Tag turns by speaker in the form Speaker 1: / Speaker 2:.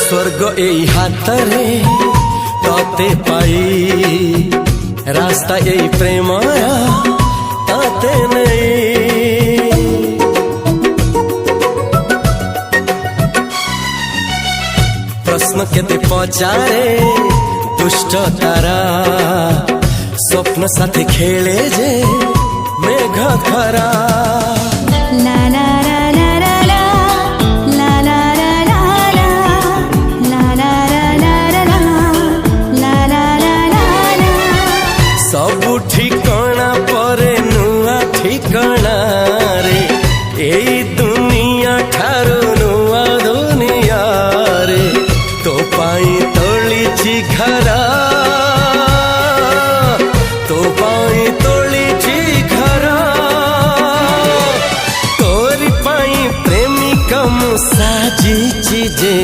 Speaker 1: स्वर्ग एई हातरे तते पाई रास्ता एई प्रेमया ताते नहीं। प्रश्न केते पचारे दुष्ट तारा स्वप्न साथी खेले जे मेघ खरा।
Speaker 2: ला ला ला ला ला ला ला ला ला ला ला ला ला ला ला।
Speaker 1: सबु ठिकाना परे नुआ ठिकाना रे एई दुनिया ठारू नुआ दुनिया रे। तो पाई तोलिछि घरा तो पाई तोलिछि घरा तोरी पाई प्रेमिका मु साजिछि जे